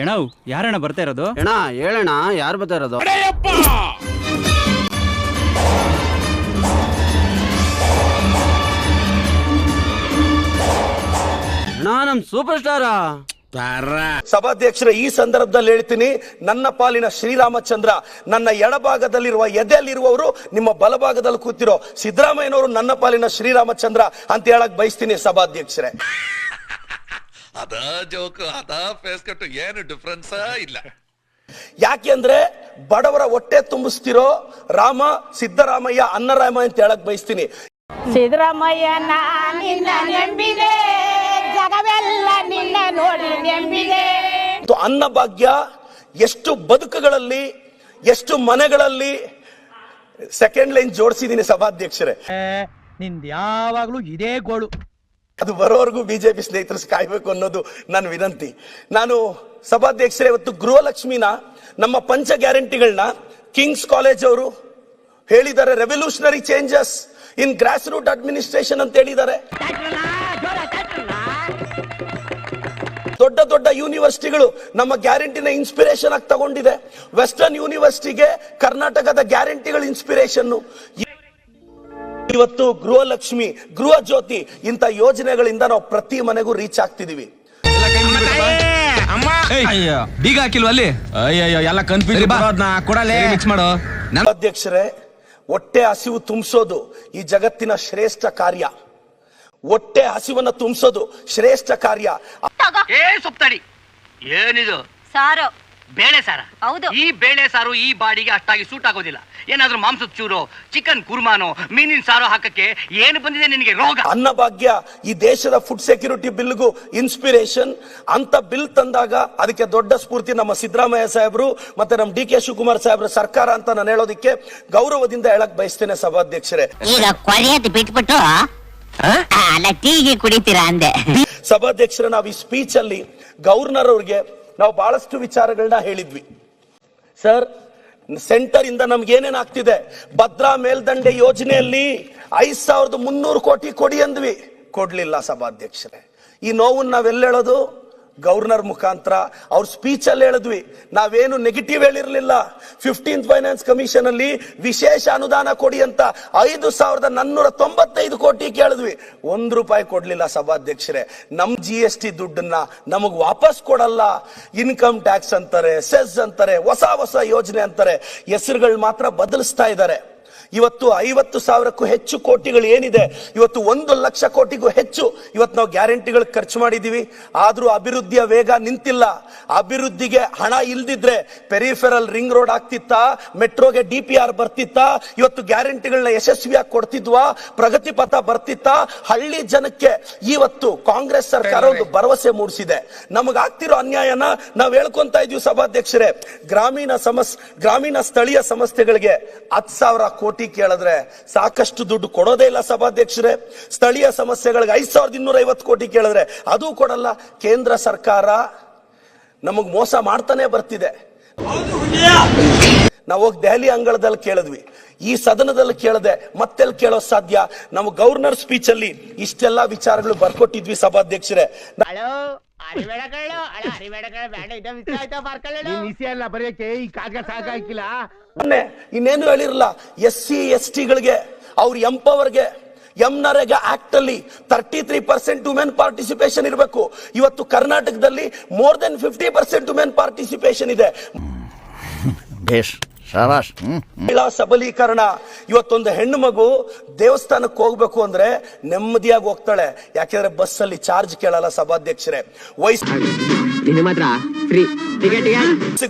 ಎಣವ್ ಯಾರಣ್ಣ ಬರ್ತಾ ಇರೋದು? ಅಣ್ಣ ಹೇಳಣ್ಣ, ಯಾರು ಬರ್ತಾ ಇರೋದು? ಅಣ್ಣ ನಮ್ ಸೂಪರ್ ಸ್ಟಾರ. ಸಭಾಧ್ಯಕ್ಷರ, ಈ ಸಂದರ್ಭದಲ್ಲಿ ಹೇಳ್ತೀನಿ, ನನ್ನ ಪಾಲಿನ ಶ್ರೀರಾಮಚಂದ್ರ, ನನ್ನ ಎಡಭಾಗದಲ್ಲಿರುವ ಎದೆಯಲ್ಲಿರುವವರು ನಿಮ್ಮ ಬಲಭಾಗದಲ್ಲಿ ಕೂತಿರೋ ಸಿದ್ದರಾಮಯ್ಯನವರು ನನ್ನ ಪಾಲಿನ ಶ್ರೀರಾಮಚಂದ್ರ ಅಂತ ಹೇಳಕ್ ಬಯಸ್ತೀನಿ ಸಭಾಧ್ಯಕ್ಷರೇ. ಅದ ಜೋಕ್ ಅದ ಫೇಸ್ ಕಟ್ಟು ಏನು ಡಿಫರೆನ್ಸ್ ಇಲ್ಲ. ಯಾಕೆಂದ್ರೆ ಬಡವರ ಹೊಟ್ಟೆ ತುಂಬಿಸ್ತಿರೋ ರಾಮ ಸಿದ್ದರಾಮಯ್ಯ ಅನ್ನರಾಮ ಅಂತ ಹೇಳಕ್ ಬಯಸ್ತೀನಿ. ಸಿದ್ದರಾಮಯ್ಯ ನಿನ್ನ ನೆಂಬಿದೆ, ಜಗವೆಲ್ಲ ನಿನ್ನ ನೋಡಿ ನೆಂಬಿದೆ. ಅನ್ನಭಾಗ್ಯ ಎಷ್ಟು ಬದುಕುಗಳಲ್ಲಿ, ಎಷ್ಟು ಮನೆಗಳಲ್ಲಿ ಸೆಕೆಂಡ್ ಲೈನ್ ಜೋಡಿಸಿದೀನಿ ಸಭಾಧ್ಯಕ್ಷರೇ. ನಿಂದ ಯಾವಾಗ್ಲೂ ಇದೇ ಗೋಳು. ಅದು ಬರೋವರೆಗೂ ಬಿಜೆಪಿ ಸ್ನೇಹಿತರು ಕಾಯ್ಬೇಕು ಅನ್ನೋದು ನನ್ನ ವಿನಂತಿ. ನಾನು ಸಭಾಧ್ಯಕ್ಷರೇ, ಇವತ್ತು ಗೃಹಲಕ್ಷ್ಮಿನ ನಮ್ಮ ಪಂಚ ಗ್ಯಾರಂಟಿಗಳನ್ನ ಕಿಂಗ್ಸ್ ಕಾಲೇಜ್ ಅವರು ಹೇಳಿದ್ದಾರೆ, revolutionary changes in grass root administration ಅಂತ ಹೇಳಿದ್ದಾರೆ. ದೊಡ್ಡ ದೊಡ್ಡ ಯೂನಿವರ್ಸಿಟಿಗಳು ನಮ್ಮ ಗ್ಯಾರಂಟಿನ ಇನ್ಸ್ಪಿರೇಷನ್ ಆಗಿ ತಗೊಂಡಿದೆ. ವೆಸ್ಟರ್ನ್ ಯೂನಿವರ್ಸಿಟಿಗೆ ಕರ್ನಾಟಕದ ಗ್ಯಾರಂಟಿಗಳ ಇನ್ಸ್ಪಿರೇಷನ್. ಇವತ್ತು ಗೃಹಲಕ್ಷ್ಮಿ, ಗೃಹ ಜ್ಯೋತಿ ಇಂತ ಯೋಜನೆಗಳಿಂದ ನಾವು ಪ್ರತಿ ಮನೆಗೂ ರೀಚ್ ಆಗ್ತಿದೀವಿ. ಬೀಗ ಹಾಕಿಲ್ವ ಅಲ್ಲಿ? ಅಯ್ಯೋ ಎಲ್ಲ ಕನ್ಫ್ಯೂಸ್ ಮಾಡೋ. ಅಧ್ಯಕ್ಷರೇ, ಹೊಟ್ಟೆ ಹಸಿವು ತುಂಬಿಸೋದು ಈ ಜಗತ್ತಿನ ಶ್ರೇಷ್ಠ ಕಾರ್ಯ. ಹೊಟ್ಟೆ ಹಸಿವನ್ನ ತುಂಬಿಸೋದು ಶ್ರೇಷ್ಠ ಕಾರ್ಯ. ಸೊಪ್ತಡಿ ಏನಿದು? ಸಾರು, ಬೇಳೆ ಸಾರ? ಹೌದು. ಈ ಬೇಳೆ ಸಾರು ಈ ಬಾಡಿಗೆ ಅಷ್ಟಾಗಿ ಸೂಟ್ ಆಗೋದಿಲ್ಲ. ಏನಾದ್ರೂ ಮಾಂಸದ ಚೂರು, ಚಿಕನ್ ಕುರ್ಮಾನೋ, ಮೀನಿನ ಸಾರು ಹಾಕಕ್ಕೆ ಏನು ಬಂದಿದೆ ನಿನಗೆ ರೋಗ? ಅನ್ನಭಾಗ್ಯ ಈ ದೇಶದ ಫುಡ್ ಸೆಕ್ಯೂರಿಟಿ ಬಿಲ್ಗೂ ಇನ್ಸ್ಪಿರೇಷನ್. ಅಂತ ಬಿಲ್ ತಂದಾಗ ಅದಕ್ಕೆ ದೊಡ್ಡ ಸ್ಫೂರ್ತಿ ನಮ್ಮ ಸಿದ್ದರಾಮಯ್ಯ ಸಾಹೇಬರು ಮತ್ತೆ ನಮ್ಮ ಡಿ ಕೆ ಶಿವಕುಮಾರ್ ಸಾಹೇಬ್ರ ಸರ್ಕಾರ ಅಂತ ನಾನು ಹೇಳೋದಕ್ಕೆ ಗೌರವದಿಂದ ಹೇಳಕ್ ಬಯಸ್ತೇನೆ ಸಭಾಧ್ಯಕ್ಷರೇ. ಈಗ ಕೊಳೆಯದು ಬಿಟ್ಬಿಟ್ಟು ಅಲ್ಲ ಟೀಗೆ ಕುಡಿತೀರಾ ಅಂದೆ. ಸಭಾಧ್ಯಕ್ಷರೇ, ನಾವು ಈ ಸ್ಪೀಚ್ ಅಲ್ಲಿ ಗವರ್ನರ್ ಅವ್ರಿಗೆ ನಾವು ಬಹಳಷ್ಟು ವಿಚಾರಗಳನ್ನ ಹೇಳಿದ್ವಿ. ಸರ್, ಸೆಂಟರ್ ಇಂದ ನಮ್ಗೆ ಏನೇನ್ ಆಗ್ತಿದೆ, ಭದ್ರಾ ಮೇಲ್ದಂಡೆ ಯೋಜನೆಯಲ್ಲಿ 5300 ಕೋಟಿ ಕೊಡಿ ಅಂದ್ವಿ, ಕೊಡ್ಲಿಲ್ಲ ಸಭಾಧ್ಯಕ್ಷರೇ. ಈ ನೋವನ್ನು ನಾವೆಲ್ಲ ಹೇಳೋದು ಗವರ್ನರ್ ಮುಖಾಂತರ. ಅವ್ರ ಸ್ಪೀಚ್ ಅಲ್ಲಿ ಹೇಳಿದ್ವಿ, ನಾವೇನು ನೆಗೆಟಿವ್ ಹೇಳಿರ್ಲಿಲ್ಲ. 15th ಫೈನಾನ್ಸ್ ಕಮಿಷನ್ ಅಲ್ಲಿ ವಿಶೇಷ ಅನುದಾನ ಕೊಡಿ ಅಂತ 5495 ಕೋಟಿ ಕೇಳಿದ್ವಿ, 1 ರೂಪಾಯಿ ಕೊಡ್ಲಿಲ್ಲ ಸಭಾಧ್ಯಕ್ಷರೇ. ನಮ್ GST ದುಡ್ಡನ್ನ ನಮಗ್ ವಾಪಸ್ ಕೊಡಲ್ಲ. ಇನ್ಕಮ್ ಟ್ಯಾಕ್ಸ್ ಅಂತಾರೆ, ಸೆಸ್ ಅಂತಾರೆ, ಹೊಸ ಯೋಜನೆ ಅಂತಾರೆ, ಹೆಸರುಗಳು ಮಾತ್ರ ಬದಲಿಸ್ತಾ ಇದ್ದಾರೆ. ಇವತ್ತು 50,000ಕ್ಕೂ ಹೆಚ್ಚು ಕೋಟಿಗಳು ಏನಿದೆ, ಇವತ್ತು 1 ಲಕ್ಷ ಕೋಟಿಗೂ ಹೆಚ್ಚು ಇವತ್ತು ನಾವು ಗ್ಯಾರಂಟಿಗಳು ಖರ್ಚು ಮಾಡಿದೀವಿ. ಆದ್ರೂ ಅಭಿವೃದ್ಧಿಯ ವೇಗ ನಿಂತಿಲ್ಲ. ಅಭಿವೃದ್ಧಿಗೆ ಹಣ ಇಲ್ದಿದ್ರೆ ಪೆರಿಫೆರಲ್ ರಿಂಗ್ ರೋಡ್ ಆಗ್ತಿತ್ತಾ, ಮೆಟ್ರೋಗೆ DPR ಬರ್ತಿತ್ತಾ, ಇವತ್ತು ಗ್ಯಾರಂಟಿಗಳನ್ನ ಯಶಸ್ವಿಯಾಗಿ ಕೊಡ್ತಿದ್ವಾ, ಪ್ರಗತಿ ಪಥ ಬರ್ತಿತ್ತಾ? ಹಳ್ಳಿ ಜನಕ್ಕೆ ಇವತ್ತು ಕಾಂಗ್ರೆಸ್ ಸರ್ಕಾರ ಒಂದು ಭರವಸೆ ಮೂಡಿಸಿದೆ. ನಮಗಾಗ್ತಿರೋ ಅನ್ಯಾಯನ ನಾವು ಹೇಳ್ಕೊಂತ ಇದೀವಿ ಸಭಾಧ್ಯಕ್ಷರೇ. ಗ್ರಾಮೀಣ ಸ್ಥಳೀಯ ಸಂಸ್ಥೆಗಳಿಗೆ 10,000 ಕೋಟಿ ಕೇಳಿದ್ರೆ ಸಾಕಷ್ಟು ದುಡ್ಡು ಕೊಡೋದೇ ಇಲ್ಲ ಸಭಾಧ್ಯಕ್ಷರೇ. ಸ್ಥಳೀಯ ಸಮಸ್ಯೆಗಳಿಗೆ 5250 ಕೋಟಿ ಕೇಳಿದ್ರೆ ಅದು ಕೊಡಲ್ಲ. ಕೇಂದ್ರ ಸರ್ಕಾರ ನಮಗ್ ಮೋಸ ಮಾಡ್ತಾನೆ ಬರ್ತಿದೆ. ನಾವು ಹೋಗಿ ದೆಹಲಿ ಅಂಗಳದಲ್ಲಿ ಕೇಳಿದ್ವಿ, ಈ ಸದನದಲ್ಲಿ ಕೇಳದೆ ಮತ್ತೆಲ್ಲಿ ಕೇಳೋ ಸಾಧ್ಯ? ನಮ್ಮ ಗವರ್ನರ್ ಸ್ಪೀಚ್ ಅಲ್ಲಿ ಇಷ್ಟೆಲ್ಲಾ ವಿಚಾರಗಳು ಬರ್ಕೊಟ್ಟಿದ್ವಿ ಸಭಾಧ್ಯಕ್ಷರೇ. ಇನ್ನೇನು ಹೇಳಿರಲ್ಲ. SC ST ಗಳಿಗೆ ಅವ್ರ ಎಂಪವರ್ಗೆ ನರೇಗಾ ಆಕ್ಟ್ ಅಲ್ಲಿ 33% ವುಮೆನ್ ಪಾರ್ಟಿಸಿಪೇಷನ್ ಇರಬೇಕು. ಇವತ್ತು ಕರ್ನಾಟಕದಲ್ಲಿ ಮೋರ್ ದೆನ್ 50% ವುಮೆನ್ ಪಾರ್ಟಿಸಿಪೇಷನ್ ಇದೆ. ಮಹಿಳಾ ಸಬಲೀಕರಣ. ಇವತ್ತೊಂದು ಹೆಣ್ಣು ಮಗು ದೇವಸ್ಥಾನಕ್ಕೆ ಹೋಗ್ಬೇಕು ಅಂದ್ರೆ ನೆಮ್ಮದಿಯಾಗಿ ಹೋಗ್ತಾಳೆ, ಯಾಕೆಂದ್ರೆ ಬಸ್ ಅಲ್ಲಿ ಚಾರ್ಜ್ ಕೇಳಲ್ಲ ಸಭಾಧ್ಯಕ್ಷರೇ.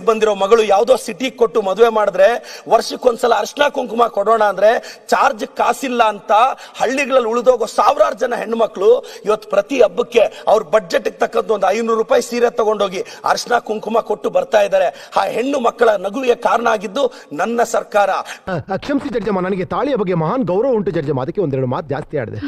ಬಂದಿರೋ ಮಗಳು ಯಾವ್ದೋ ಸಿಟಿ ಕೊಟ್ಟು ಮದುವೆ ಮಾಡಿದ್ರೆ ವರ್ಷಕ್ಕೊಂದ್ಸಲ ಅರ್ಶನ ಕುಂಕುಮ ಕೊಡೋಣ ಅಂದ್ರೆ ಚಾರ್ಜ್ ಕಾಸಿಲ್ಲ ಅಂತ ಹಳ್ಳಿಗಳಲ್ಲಿ ಉಳಿದೋಗೋ ಸಾವಿರಾರು ಜನ ಹೆಣ್ಣು ಮಕ್ಕಳು ಇವತ್ತು ಪ್ರತಿ ಹಬ್ಬಕ್ಕೆ ಅವ್ರ ಬಡ್ಜೆಟ್ ತಕ್ಕಂತ ಒಂದು 500 ರೂಪಾಯಿ ಸೀರೆ ತಗೊಂಡೋಗಿ ಅರ್ಶನ ಕುಂಕುಮ ಕೊಟ್ಟು ಬರ್ತಾ ಇದ್ದಾರೆ. ಆ ಹೆಣ್ಣು ಮಕ್ಕಳ ನಗುವಿಗೆ ಕಾರಣ ಆಗಿದ್ದು ನನ್ನ ಸರ್ಕಾರ. ಕ್ಷಮಿಸಿ ಜಡ್ಜಮ್ಮ, ನನಗೆ ತಾಳಿಯ ಬಗ್ಗೆ ಮಹಾನ್ ಗೌರವ ಉಂಟು ಜಡ್ಜಮ್ಮ, ಅದಕ್ಕೆ ಒಂದೆರಡು ಮಾತು ಜಾಸ್ತಿ ಆಡಿದೆ.